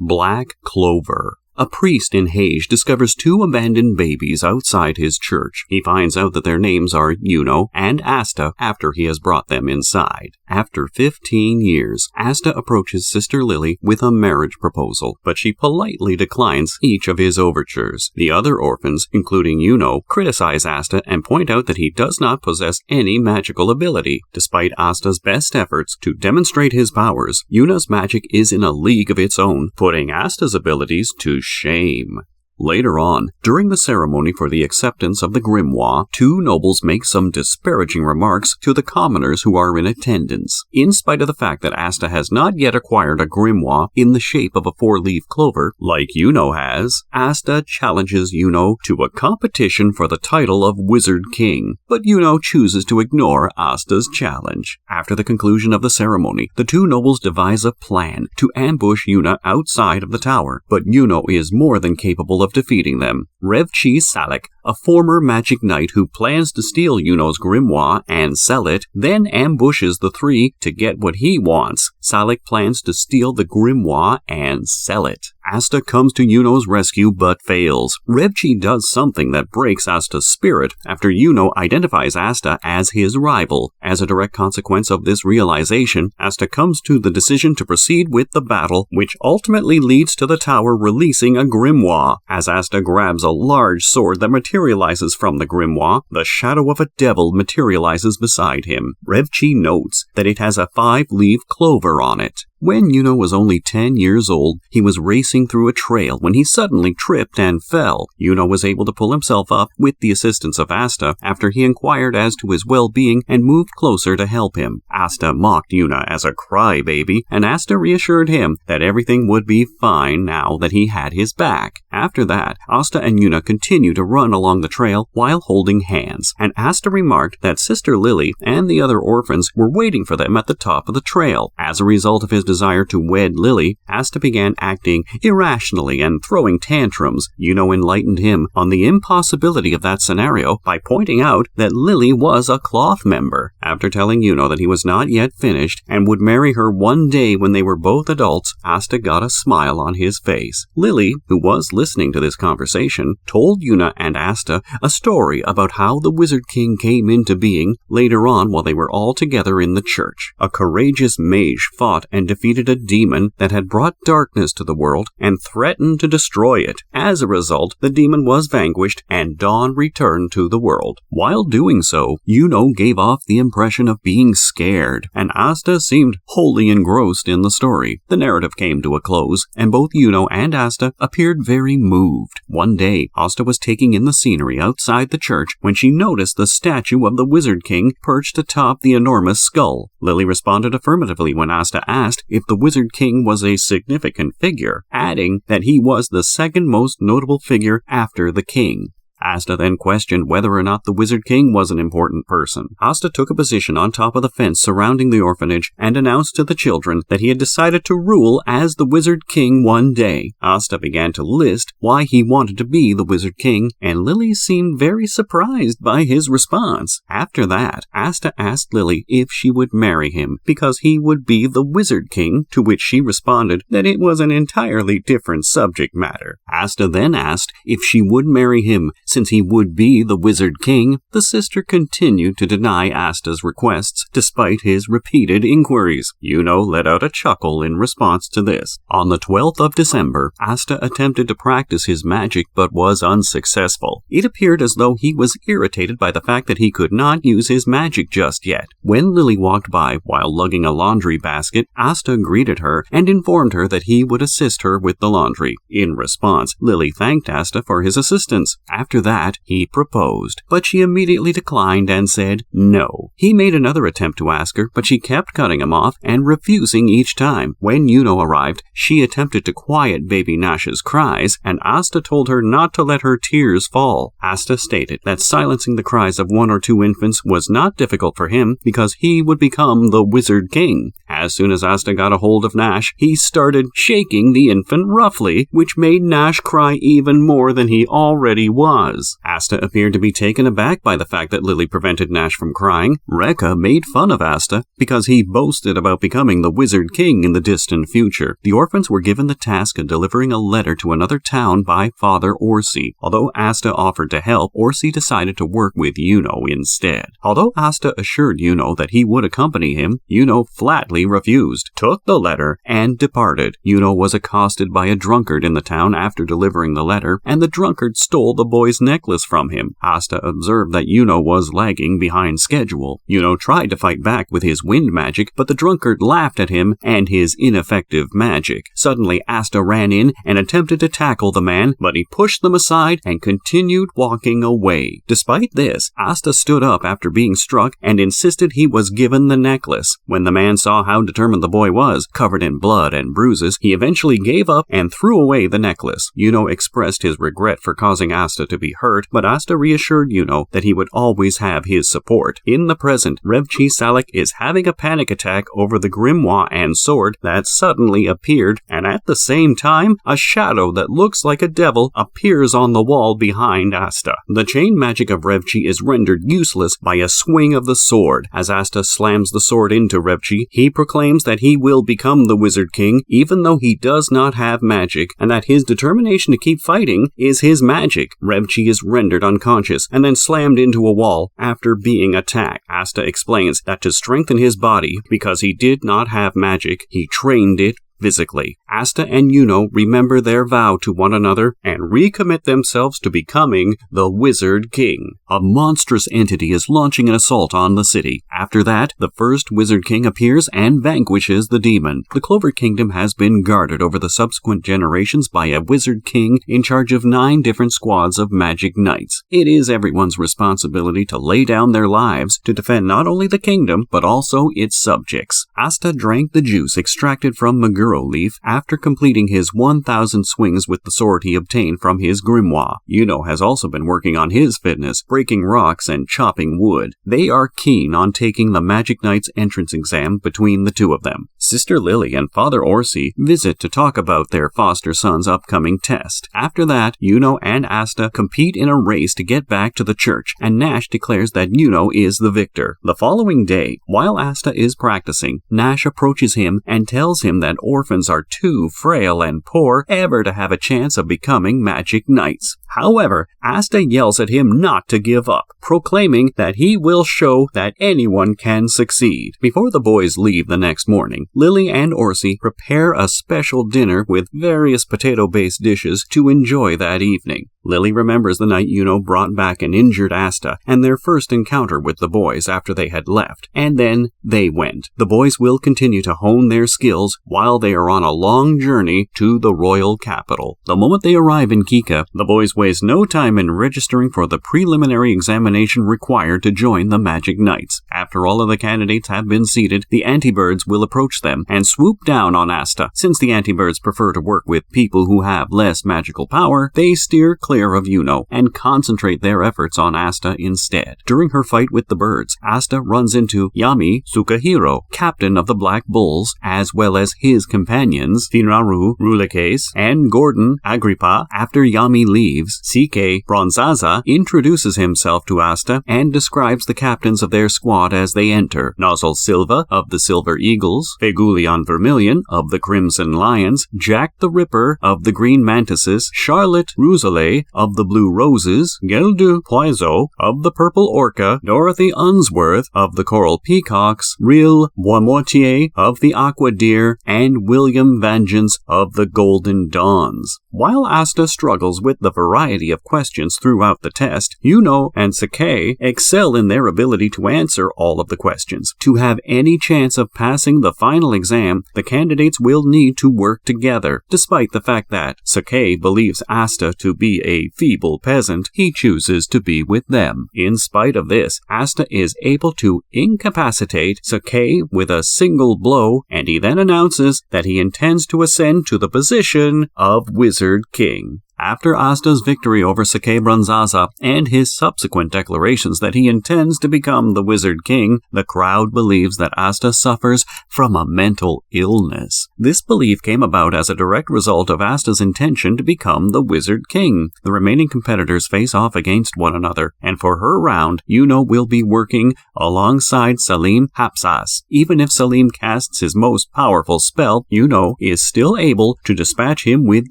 Black Clover. A priest in Hage discovers two abandoned babies outside his church. He finds out that their names are Yuno and Asta after he has brought them inside. After 15 years, Asta approaches Sister Lily with a marriage proposal, but she politely declines each of his overtures. The other orphans, including Yuno, criticize Asta and point out that he does not possess any magical ability. Despite Asta's best efforts to demonstrate his powers, Yuna's magic is in a league of its own, putting Asta's abilities to shame. Later on, during the ceremony for the acceptance of the grimoire, two nobles make some disparaging remarks to the commoners who are in attendance. In spite of the fact that Asta has not yet acquired a grimoire in the shape of a four-leaf clover, like Yuno has, Asta challenges Yuno to a competition for the title of Wizard King, but Yuno chooses to ignore Asta's challenge. After the conclusion of the ceremony, the two nobles devise a plan to ambush Yuna outside of the tower, but Yuno is more than capable of defeating them. Revchi Salik, a former magic knight who plans to steal Yuno's grimoire and sell it, then ambushes the three to get what he wants. Salik plans to steal the grimoire and sell it. Asta comes to Yuno's rescue but fails. Revchi does something that breaks Asta's spirit after Yuno identifies Asta as his rival. As a direct consequence of this realization, Asta comes to the decision to proceed with the battle, which ultimately leads to the tower releasing a grimoire. As Asta grabs a large sword that materializes from the grimoire, the shadow of a devil materializes beside him. Revchi notes that it has a 5-leaf clover on it. When Yuno was only 10 years old, he was racing through a trail when he suddenly tripped and fell. Yuno was able to pull himself up with the assistance of Asta after he inquired as to his well-being and moved closer to help him. Asta mocked Yuna as a crybaby, and Asta reassured him that everything would be fine now that he had his back. After that, Asta and Yuna continued to run along the trail while holding hands, and Asta remarked that Sister Lily and the other orphans were waiting for them at the top of the trail. As a result of his desire to wed Lily, Asta began acting irrationally and throwing tantrums. Yuno enlightened him on the impossibility of that scenario by pointing out that Lily was a cloth member. After telling Yuno that he was not yet finished and would marry her one day when they were both adults, Asta got a smile on his face. Lily, who was listening to this conversation, told Yuna and Asta a story about how the Wizard King came into being later on while they were all together in the church. A courageous mage fought and defeated a demon that had brought darkness to the world and threatened to destroy it. As a result, the demon was vanquished and dawn returned to the world. While doing so, Yuno gave off the impression of being scared, and Asta seemed wholly engrossed in the story. The narrative came to a close, and both Yuno and Asta appeared very moved. One day, Asta was taking in the scenery outside the church when she noticed the statue of the Wizard King perched atop the enormous skull. Lily responded affirmatively when Asta asked if the Wizard King was a significant figure, adding that he was the second most notable figure after the king. Asta then questioned whether or not the Wizard King was an important person. Asta took a position on top of the fence surrounding the orphanage and announced to the children that he had decided to rule as the Wizard King one day. Asta began to list why he wanted to be the Wizard King, and Lily seemed very surprised by his response. After that, Asta asked Lily if she would marry him because he would be the Wizard King, to which she responded that it was an entirely different subject matter. Asta then asked if she would marry him since he would be the Wizard King. The sister continued to deny Asta's requests despite his repeated inquiries. Yuno let out a chuckle in response to this. On the 12th of December, Asta attempted to practice his magic but was unsuccessful. It appeared as though he was irritated by the fact that he could not use his magic just yet. When Lily walked by while lugging a laundry basket, Asta greeted her and informed her that he would assist her with the laundry. In response, Lily thanked Asta for his assistance. After that, he proposed, but she immediately declined and said no. He made another attempt to ask her, but she kept cutting him off and refusing each time. When Yuno arrived, she attempted to quiet baby Nash's cries, and Asta told her not to let her tears fall. Asta stated that silencing the cries of 1 or 2 infants was not difficult for him because he would become the Wizard King. As soon as Asta got a hold of Nash, he started shaking the infant roughly, which made Nash cry even more than he already was. was. Asta appeared to be taken aback by the fact that Lily prevented Nash from crying. Rekka made fun of Asta because he boasted about becoming the Wizard King in the distant future. The orphans were given the task of delivering a letter to another town by Father Orsi. Although Asta offered to help, Orsi decided to work with Yuno instead. Although Asta assured Yuno that he would accompany him, Yuno flatly refused, took the letter, and departed. Yuno was accosted by a drunkard in the town after delivering the letter, and the drunkard stole the boy's necklace from him. Asta observed that Yuno was lagging behind schedule. Yuno tried to fight back with his wind magic, but the drunkard laughed at him and his ineffective magic. Suddenly, Asta ran in and attempted to tackle the man, but he pushed them aside and continued walking away. Despite this, Asta stood up after being struck and insisted he was given the necklace. When the man saw how determined the boy was, covered in blood and bruises, he eventually gave up and threw away the necklace. Yuno expressed his regret for causing Asta to be hurt, but Asta reassured Yuno that he would always have his support. In the present, Revchi Salik is having a panic attack over the grimoire and sword that suddenly appeared, and at the same time, a shadow that looks like a devil appears on the wall behind Asta. The chain magic of Revchi is rendered useless by a swing of the sword. As Asta slams the sword into Revchi, he proclaims that he will become the Wizard King even though he does not have magic, and that his determination to keep fighting is his magic. Revchi is rendered unconscious and then slammed into a wall after being attacked. Asta explains that to strengthen his body, because he did not have magic, he trained it physically. Asta and Yuno remember their vow to one another and recommit themselves to becoming the Wizard King. A monstrous entity is launching an assault on the city. After that, the first Wizard King appears and vanquishes the demon. The Clover Kingdom has been guarded over the subsequent generations by a Wizard King in charge of 9 different squads of magic knights. It is everyone's responsibility to lay down their lives to defend not only the kingdom, but also its subjects. Asta drank the juice extracted from Maguro leaf after completing his 1,000 swings with the sword he obtained from his grimoire. Yuno has also been working on his fitness, breaking rocks and chopping wood. They are keen on taking the Magic Knight's entrance exam between the two of them. Sister Lily and Father Orsi visit to talk about their foster son's upcoming test. After that, Yuno and Asta compete in a race to get back to the church, and Nash declares that Yuno is the victor. The following day, while Asta is practicing, Nash approaches him and tells him that orphans are too frail and poor ever to have a chance of becoming magic knights. However, Asta yells at him not to give up, proclaiming that he will show that anyone can succeed. Before the boys leave the next morning, Lily and Orsi prepare a special dinner with various potato-based dishes to enjoy that evening. Lily remembers the night Yuno brought back an injured Asta and their first encounter with the boys after they had left, and then they went. The boys will continue to hone their skills while they are on a long journey to the royal capital. The moment they arrive in Kika, the boys waste no time in registering for the preliminary examination required to join the Magic Knights. After all of the candidates have been seated, the Antibirds will approach them and swoop down on Asta. Since the Antibirds prefer to work with people who have less magical power, they steer clear of Yuno and concentrate their efforts on Asta instead. During her fight with the birds, Asta runs into Yami Tsukahiro, captain of the Black Bulls, as well as his companions Finraru Rulekes and Gordon Agrippa. After Yami leaves, CK Bronzaza introduces himself to Asta and describes the captains of their squad as they enter: Nozzle Silva of the Silver Eagles, Fegulion Vermilion of the Crimson Lions, Jack the Ripper of the Green Mantises, Charlotte Rousselet of the Blue Roses, Geldu Poizo of the Purple Orca, Dorothy Unsworth of the Coral Peacocks, Ril Boismortier of the Aqua Deer, and William Vengeance of the Golden Dawns. While Asta struggles with the variety of questions throughout the test, Yuno and Sake excel in their ability to answer all of the questions. To have any chance of passing the final exam, the candidates will need to work together. Despite the fact that Sake believes Asta to be a feeble peasant, he chooses to be with them. In spite of this, Asta is able to incapacitate Sake with a single blow, and he then announces that he intends to ascend to the position of Wizard King. After Asta's victory over Sakebran Zaza and his subsequent declarations that he intends to become the Wizard King, the crowd believes that Asta suffers from a mental illness. This belief came about as a direct result of Asta's intention to become the Wizard King. The remaining competitors face off against one another, and for her round, Yuno will be working alongside Salim Hapsas. Even if Salim casts his most powerful spell, Yuno is still able to dispatch him with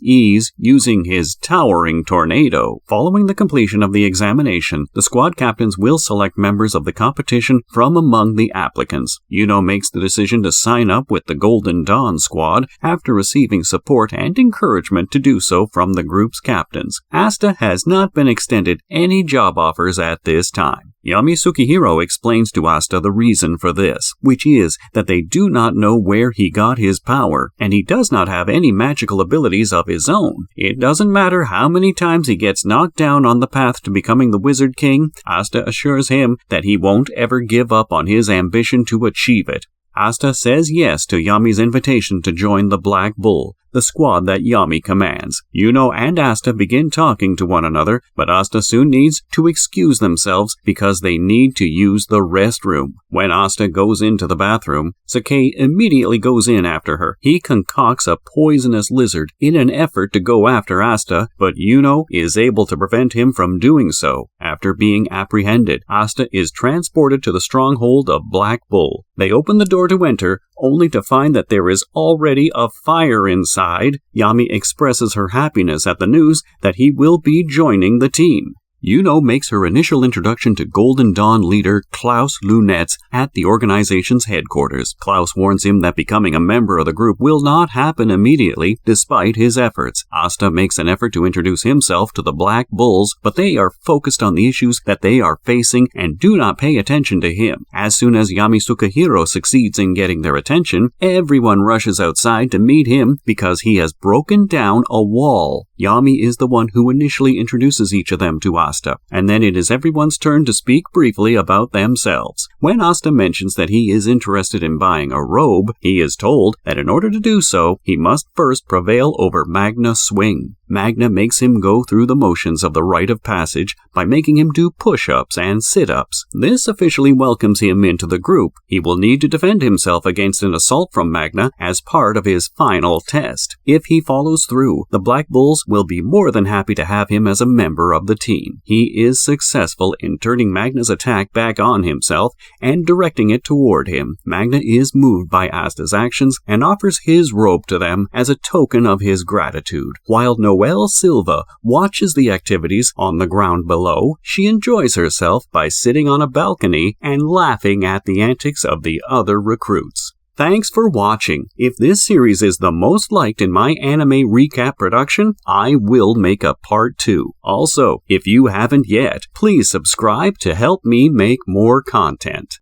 ease using his towering tornado. Following the completion of the examination, the squad captains will select members of the competition from among the applicants. Yuno makes the decision to sign up with the Golden Dawn squad after receiving support and encouragement to do so from the group's captains. Asta has not been extended any job offers at this time. Yami Tsukihiro explains to Asta the reason for this, which is that they do not know where he got his power, and he does not have any magical abilities of his own. It doesn't matter how many times he gets knocked down on the path to becoming the Wizard King, Asta assures him that he won't ever give up on his ambition to achieve it. Asta says yes to Yami's invitation to join the Black Bull, the squad that Yami commands. Yuno and Asta begin talking to one another, but Asta soon needs to excuse themselves because they need to use the restroom. When Asta goes into the bathroom, Sake immediately goes in after her. He concocts a poisonous lizard in an effort to go after Asta, but Yuno is able to prevent him from doing so. After being apprehended, Asta is transported to the stronghold of Black Bull. They open the door to enter, only to find that there is already a fire inside. Yami expresses her happiness at the news that he will be joining the team. Yuno makes her initial introduction to Golden Dawn leader Klaus Lunetz at the organization's headquarters. Klaus warns him that becoming a member of the group will not happen immediately, despite his efforts. Asta makes an effort to introduce himself to the Black Bulls, but they are focused on the issues that they are facing and do not pay attention to him. As soon as Yami Tsukihiro succeeds in getting their attention, everyone rushes outside to meet him because he has broken down a wall. Yami is the one who initially introduces each of them to Asta, and then it is everyone's turn to speak briefly about themselves. When Asta mentions that he is interested in buying a robe, he is told that in order to do so, he must first prevail over Magna Swing. Magna makes him go through the motions of the rite of passage by making him do push-ups and sit-ups. This officially welcomes him into the group. He will need to defend himself against an assault from Magna as part of his final test. If he follows through, the Black Bulls will be more than happy to have him as a member of the team. He is successful in turning Magna's attack back on himself and directing it toward him. Magna is moved by Asta's actions and offers his robe to them as a token of his gratitude. While Noelle Silva watches the activities on the ground below, she enjoys herself by sitting on a balcony and laughing at the antics of the other recruits. Thanks for watching. If this series is the most liked in my anime recap production, I will make a part 2. Also, if you haven't yet, please subscribe to help me make more content.